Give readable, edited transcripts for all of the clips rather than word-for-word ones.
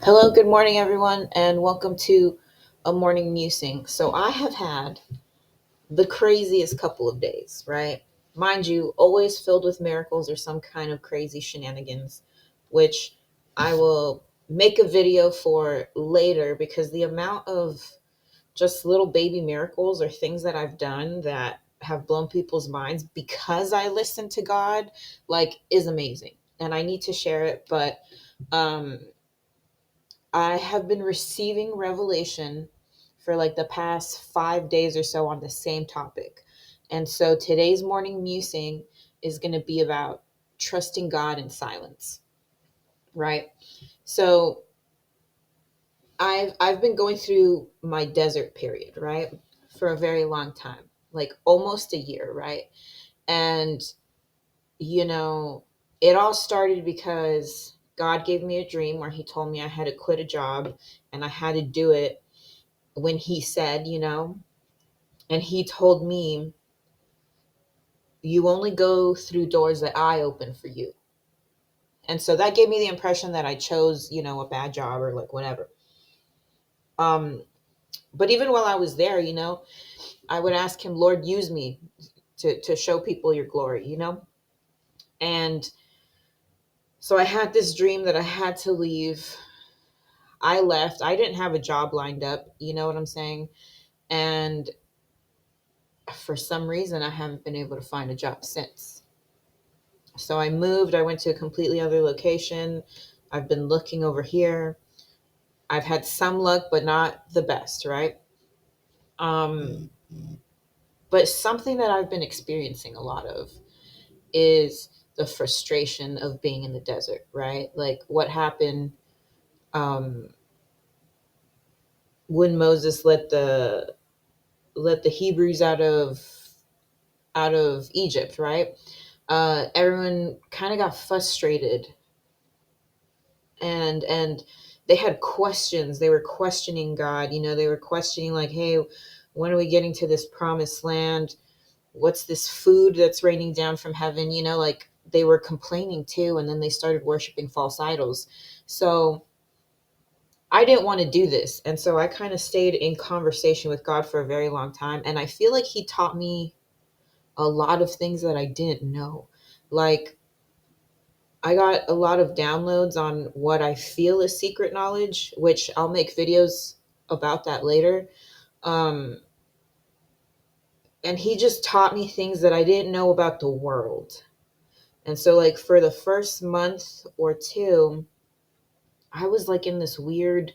Hello, good morning, everyone, and welcome to a morning musing. So, I have had the craziest couple of days, right? Mind you, always filled with miracles or some kind of crazy shenanigans, which I will make a video for later because the amount of just little baby miracles or things that I've done that have blown people's minds because I listen to God, like, is amazing. And I need to share it, but um I have been receiving revelation for like the past 5 days or so on the same topic. And so today's morning musing is going to be about trusting God in silence, right? So I've been going through my desert period, right? For a very long time, like almost a year, right? And you know, it all started because God gave me a dream where he told me I had to quit a job and I had to do it when he said, and he told me, you only go through doors that I open for you. And so that gave me the impression that I chose, a bad job or like whatever. Um, but even while I was there, I would ask him, Lord, use me to show people your glory. And so I had this dream that I had to leave. I left. I didn't have a job lined up. You know what I'm saying? And for some reason, I haven't been able to find a job since. So I moved. I went to a completely other location. I've been looking over here. I've had some luck, but not the best, right? Um, but something that I've been experiencing a lot of is the frustration of being in the desert, right? Like what happened um, when Moses let the Hebrews out of Egypt, right? Everyone kind of got frustrated and they had questions. They were questioning God. They were questioning like, hey, when are we getting to this promised land? What's this food that's raining down from heaven? Like they were complaining too, and then they started worshiping false idols. So I didn't want to do this, and so I kind of stayed in conversation with God for a very long time, and I feel like he taught me a lot of things that I didn't know. Like I got a lot of downloads on what I feel is secret knowledge, which I'll make videos about that later. Um, and he just taught me things that I didn't know about the world. And so, like, for the first month or two, I was like in this weird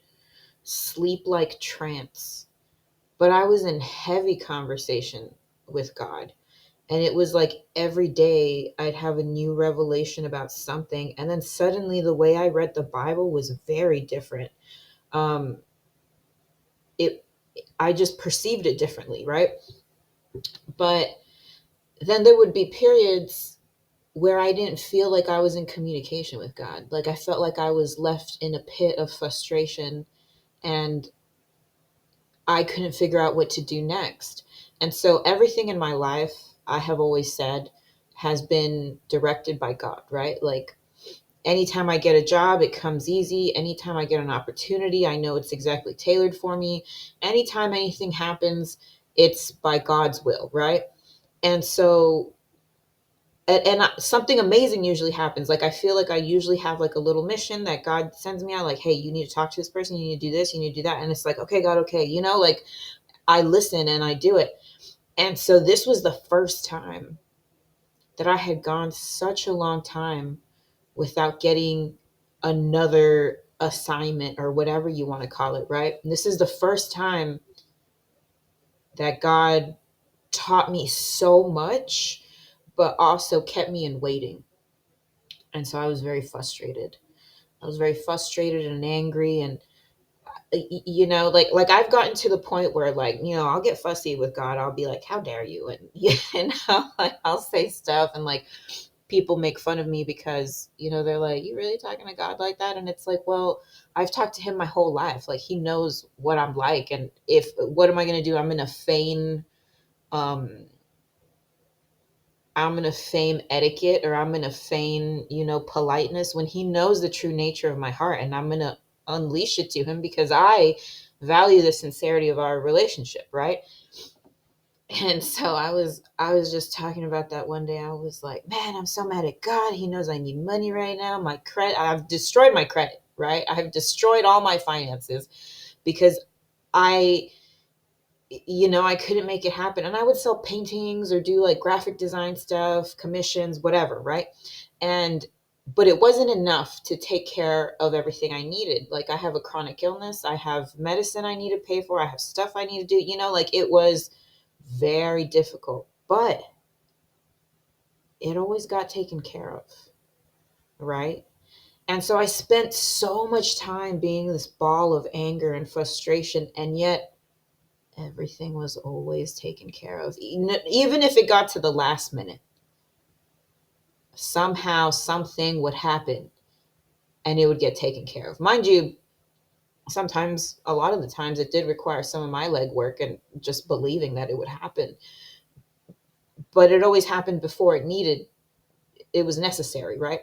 sleep like trance, but I was in heavy conversation with God. And it was like every day I'd have a new revelation about something. And then suddenly the way I read the Bible was very different. Um, it I just perceived it differently, right? But then there would be periods where I didn't feel like I was in communication with God. Like I felt like I was left in a pit of frustration and I couldn't figure out what to do next. And so everything in my life, I have always said, has been directed by God, right? Like anytime I get a job, it comes easy. Anytime I get an opportunity, I know it's exactly tailored for me. Anytime anything happens, it's by God's will, right? And so, something amazing usually happens. Like I feel like I usually have like a little mission that God sends me out, like, hey, you need to talk to this person, you need to do this, you need to do that. And it's like, okay, God, okay, like I listen and I do it. And so this was the first time that I had gone such a long time without getting another assignment or whatever you want to call it, right? And this is the first time that God taught me so much, but also kept me in waiting. And so I was very frustrated. I was very frustrated and angry and like I've gotten to the point where like, I'll get fussy with God. I'll be like, how dare you? And like I'll say stuff and like people make fun of me because they're like, you really talking to God like that? And it's like, well, I've talked to him my whole life. Like he knows what I'm like, and if what am I going to do? Um I'm going to feign etiquette, or I'm going to feign politeness when he knows the true nature of my heart, and I'm going to unleash it to him because I value the sincerity of our relationship, right? And so I was just talking about that one day. I was like, man, I'm so mad at God. He knows I need money right now. My credit, I've destroyed my credit, right? I have destroyed all my finances because I I couldn't make it happen. And I would sell paintings or do like graphic design stuff, commissions, whatever, right? And but it wasn't enough to take care of everything I needed. Like I have a chronic illness, I have medicine I need to pay for, I have stuff I need to do, like it was very difficult. But it always got taken care of, right? And so I spent so much time being this ball of anger and frustration, and yet everything was always taken care of. Even if it got to the last minute, somehow something would happen and it would get taken care of. Mind you, sometimes, a lot of the times, it did require some of my legwork and just believing that it would happen. But it always happened before it was necessary, right?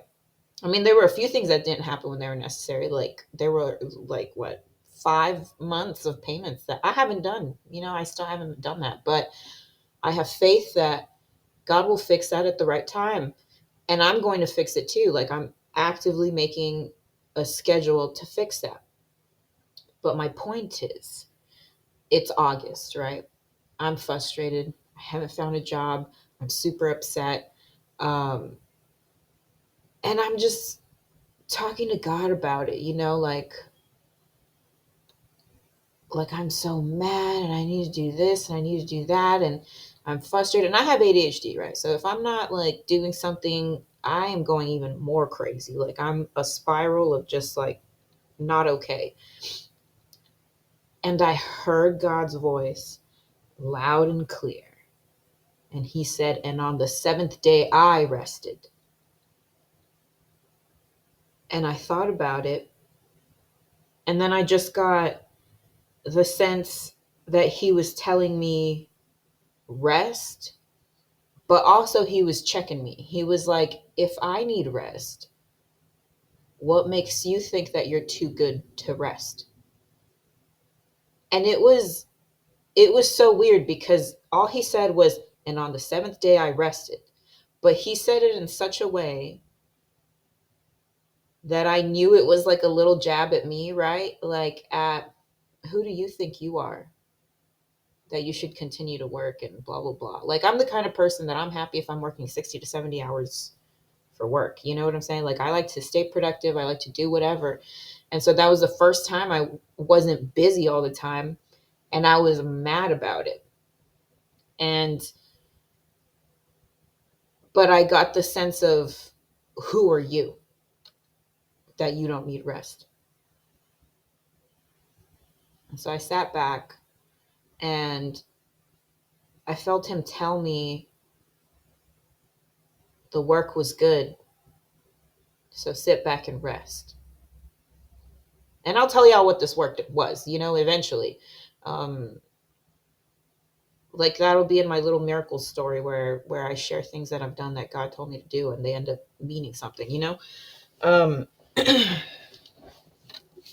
I mean, there were a few things that didn't happen when they were necessary. Like there were like what 5 months of payments that I haven't done. I still haven't done that, but I have faith that God will fix that at the right time. And I'm going to fix it too. Like I'm actively making a schedule to fix that. But my point is, it's August, right? I'm frustrated. I haven't found a job. I'm super upset. Um, and I'm just talking to God about it, like I'm so mad and I need to do this and I need to do that and I'm frustrated and I have ADHD, right? So if I'm not like doing something, I am going even more crazy. Like I'm a spiral of just like not okay. And I heard God's voice loud and clear. And he said, "And on the seventh day I rested." And I thought about it. And then I just got the sense that he was telling me rest, but also he was checking me. He was like, if I need rest, what makes you think that you're too good to rest? And it was so weird because all he said was, "And on the seventh day I rested." But he said it in such a way that I knew it was like a little jab at me, right? Like at who do you think you are that you should continue to work and blah blah blah. Like I'm the kind of person that I'm happy if I'm working 60 to 70 hours for work. You know what I'm saying? Like I like to stay productive, I like to do whatever. And so that was the first time I wasn't busy all the time and I was mad about it. And but I got the sense of, who are you that you don't need rest? And so I sat back and I felt him tell me the work was good. So sit back and rest. And I'll tell y'all what this work was, eventually. Um, like that'll be in my little miracle story where I share things that I've done that God told me to do and they end up meaning something. Um,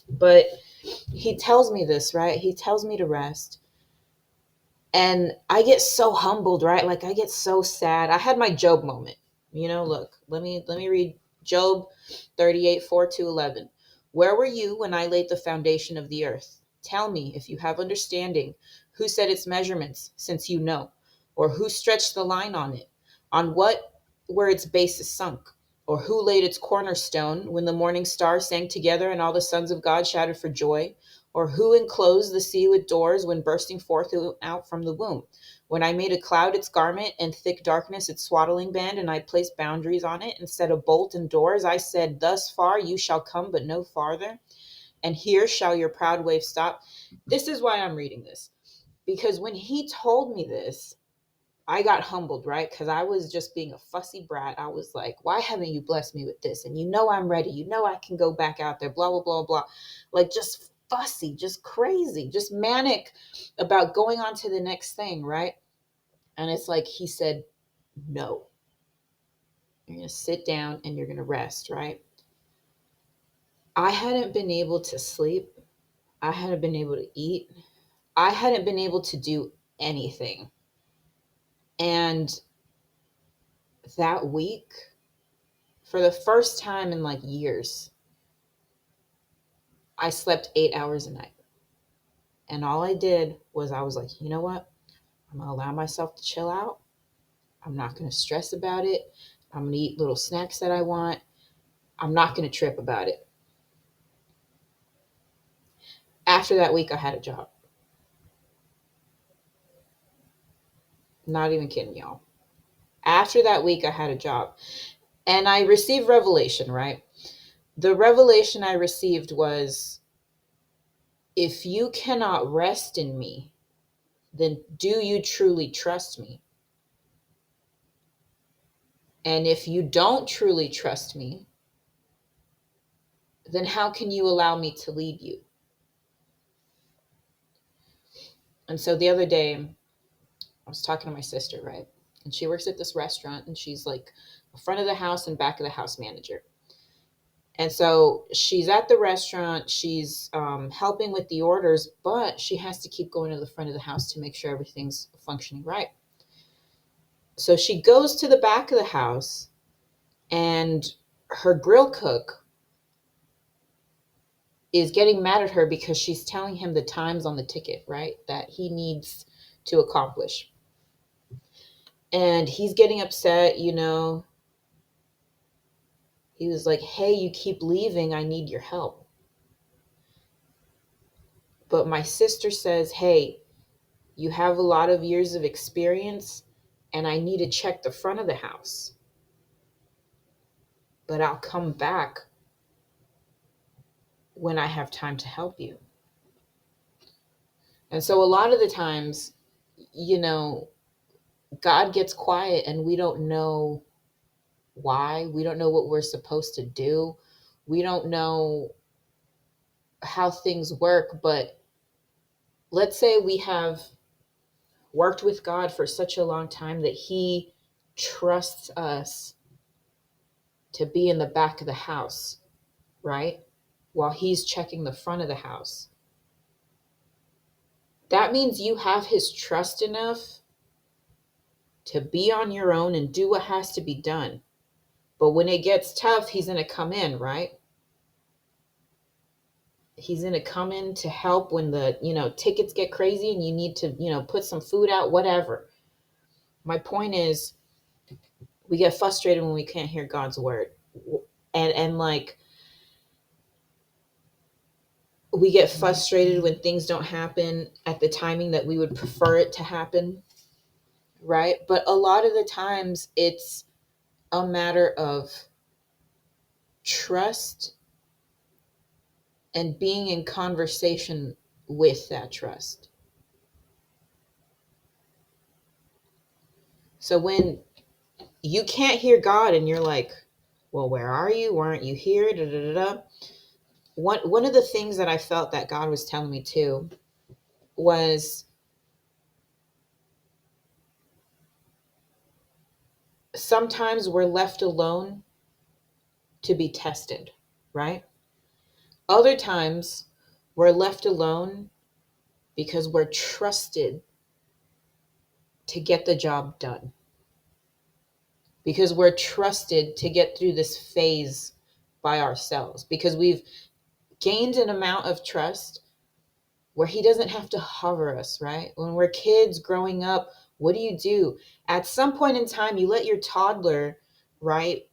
but he tells me this, right? He tells me to rest. And I get so humbled, right? Like I get so sad. I had my Job moment. Look, let me read Job 38, 4 to 11. Where were you when I laid the foundation of the earth? Tell me if you have understanding. Who set its measurements, since you know? Or who stretched the line on it? On what were its bases sunk? Or who laid its cornerstone when the morning stars sang together and all the sons of God shouted for joy? Or who enclosed the sea with doors when bursting forth out from the womb? When I made a cloud its garment and thick darkness its swaddling band, and I placed boundaries on it and set a bolt and doors, I said, thus far you shall come, but no farther, and here shall your proud wave stop. This is why I'm reading this. Because when he told me this, I got humbled, right? Because I was just being a fussy brat. I was like, why haven't you blessed me with this? And I'm ready. I can go back out there, blah, blah, blah, blah. Like just fussy, just crazy, just manic about going on to the next thing, right? And it's like he said, no, you're going to sit down and you're going to rest, right? I hadn't been able to sleep. I hadn't been able to eat. I hadn't been able to do anything. And that week, for the first time in like years, I slept 8 hours a night. And all I did was I was like, you know what? I'm going to allow myself to chill out. I'm not going to stress about it. I'm going to eat little snacks that I want. I'm not going to trip about it. After that week, I had a job. Not even kidding, y'all. After that week, I had a job. And I received revelation, right? The revelation I received was, if you cannot rest in me, then do you truly trust me? And if you don't truly trust me, then how can you allow me to lead you? And so the other day, I was talking to my sister, right? And she works at this restaurant, and she's like front of the house and back of the house manager. And so she's at the restaurant, she's helping with the orders, but she has to keep going to the front of the house to make sure everything's functioning right. So she goes to the back of the house, and her grill cook is getting mad at her because she's telling him the times on the ticket, right, that he needs to accomplish. And he's getting upset, you know. He was like, hey, you keep leaving. I need your help. But my sister says, hey, you have a lot of years of experience, and I need to check the front of the house. But I'll come back when I have time to help you. And so a lot of the times, you know, God gets quiet and we don't know why. We don't know what we're supposed to do. We don't know how things work. But let's say we have worked with God for such a long time that he trusts us to be in the back of the house, right? While he's checking the front of the house. That means you have his trust enough to be on your own and do what has to be done. But when it gets tough, he's going to come in, right? He's going to come in to help when the, tickets get crazy and you need to, put some food out, whatever. My point is, we get frustrated when we can't hear God's word. And like, we get frustrated when things don't happen at the timing that we would prefer it to happen, right? But a lot of the times it's a matter of trust and being in conversation with that trust. So when you can't hear God and you're like, well, where are you? Why aren't you here? Da, da, da, da. One of the things that I felt that God was telling me too was, sometimes we're left alone to be tested, right? Other times we're left alone because we're trusted to get the job done. Because we're trusted to get through this phase by ourselves. Because we've gained an amount of trust where he doesn't have to hover us, right? When we're kids growing up, what do? At some point in time, you let your toddler, right,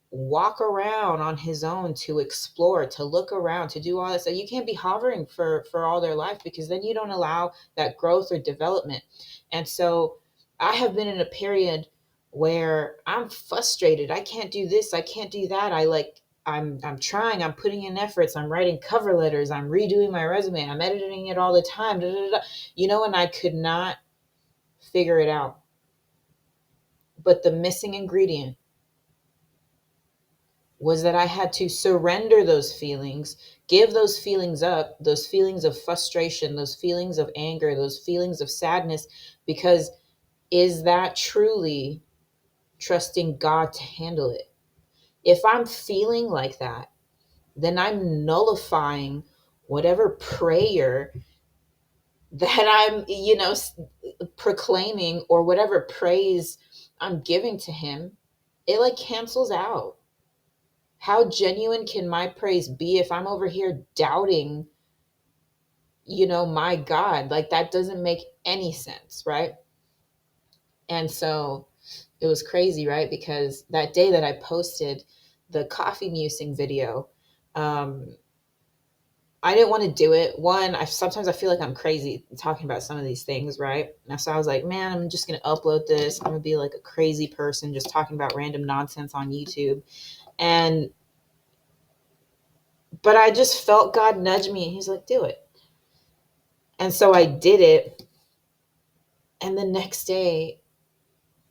walk around on his own to explore, to look around, to do all that stuff. You can't be hovering for all their life, because then you don't allow that growth or development. And so I have been in a period where I'm frustrated. I can't do this. I can't do that. I'm trying, I'm putting in efforts, I'm writing cover letters, I'm redoing my resume, I'm editing it all the time, da, da, da, and I could not figure it out. But the missing ingredient was that I had to surrender those feelings, give those feelings up, those feelings of frustration, those feelings of anger, those feelings of sadness, because is that truly trusting God to handle it? If I'm feeling like that, then I'm nullifying whatever prayer that I'm, proclaiming, or whatever praise I'm giving to him. It like cancels out. How genuine can my praise be if I'm over here doubting, my God? Like, that doesn't make any sense, right? And so it was crazy, right? Because that day that I posted the coffee musing video, I didn't want to do it. One, sometimes I feel like I'm crazy talking about some of these things, right? And so I was like, man, I'm just going to upload this. I'm going to be like a crazy person just talking about random nonsense on YouTube. But I just felt God nudge me, and he's like, do it. And so I did it. And the next day,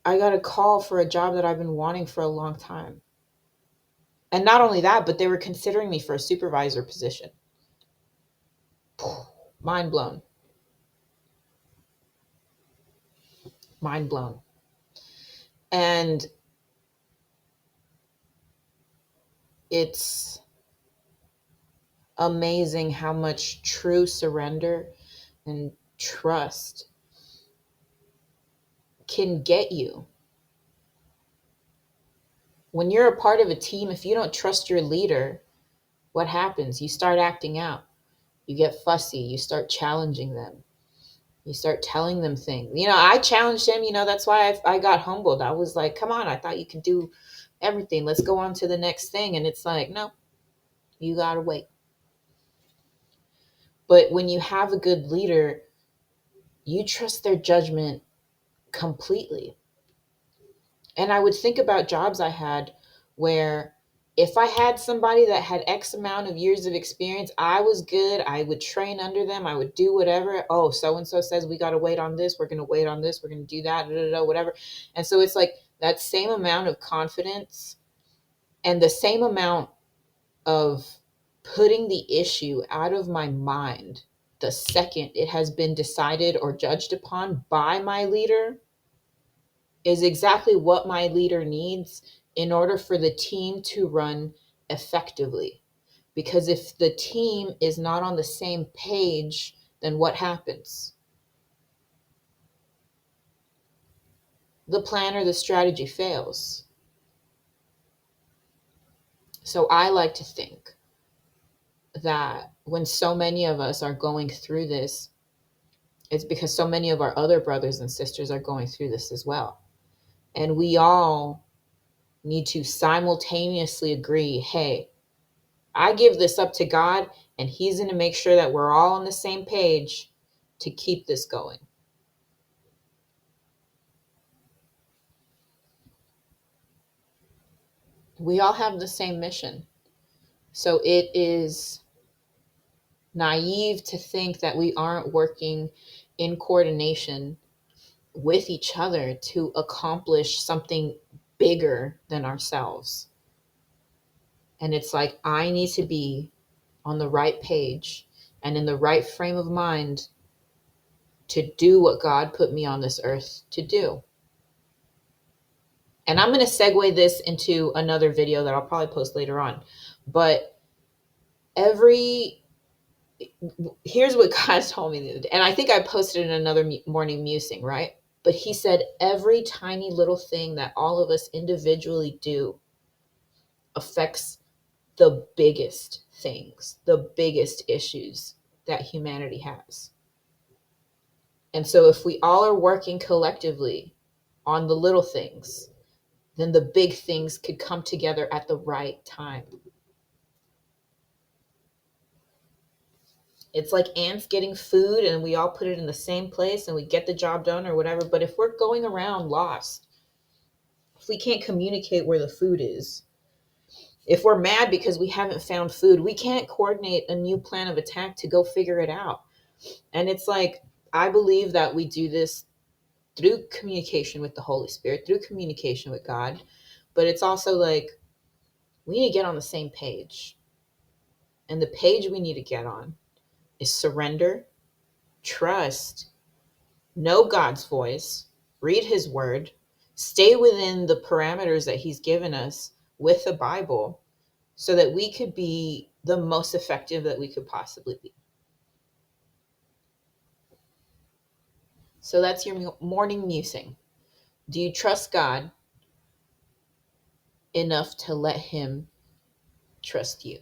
I got a call for a job that I've been wanting for a long time. And not only that, but they were considering me for a supervisor position. Mind blown. Mind blown. And it's amazing how much true surrender and trust can get you. When you're a part of a team, if you don't trust your leader, what happens? You start acting out. You get fussy. You start challenging them. You start telling them things. I challenged him. That's why I got humbled. I was like, come on, I thought you could do everything. Let's go on to the next thing. And it's like, no, you got to wait. But when you have a good leader, you trust their judgment completely. And I would think about jobs I had where if I had somebody that had X amount of years of experience, I was good. I would train under them. I would do whatever. Oh, so-and-so says we got to wait on this. We're going to wait on this. We're going to do that, whatever. And so it's like that same amount of confidence and the same amount of putting the issue out of my mind the second it has been decided or judged upon by my leader is exactly what my leader needs in order for the team to run effectively. Because if the team is not on the same page, then what happens? The plan or the strategy fails. So I like to think that when so many of us are going through this, it's because so many of our other brothers and sisters are going through this as well. And we all need to simultaneously agree, hey, I give this up to God, and he's going to make sure that we're all on the same page to keep this going. We all have the same mission. So it is naive to think that we aren't working in coordination with each other to accomplish something bigger than ourselves. And it's like, I need to be on the right page and in the right frame of mind to do what God put me on this earth to do. And I'm going to segue this into another video that I'll probably post later on. But here's what God told me the other day. And I think I posted in another morning musing, right? But he said, every tiny little thing that all of us individually do affects the biggest things, the biggest issues that humanity has. And so if we all are working collectively on the little things, then the big things could come together at the right time. It's like ants getting food and we all put it in the same place and we get the job done or whatever. But if we're going around lost, if we can't communicate where the food is, if we're mad because we haven't found food, we can't coordinate a new plan of attack to go figure it out. And it's like, I believe that we do this through communication with the Holy Spirit, through communication with God. But it's also like, we need to get on the same page. And the page we need to get on is surrender, trust, know God's voice, read his word, stay within the parameters that he's given us with the Bible so that we could be the most effective that we could possibly be. So that's your morning musing. Do you trust God enough to let Him trust you?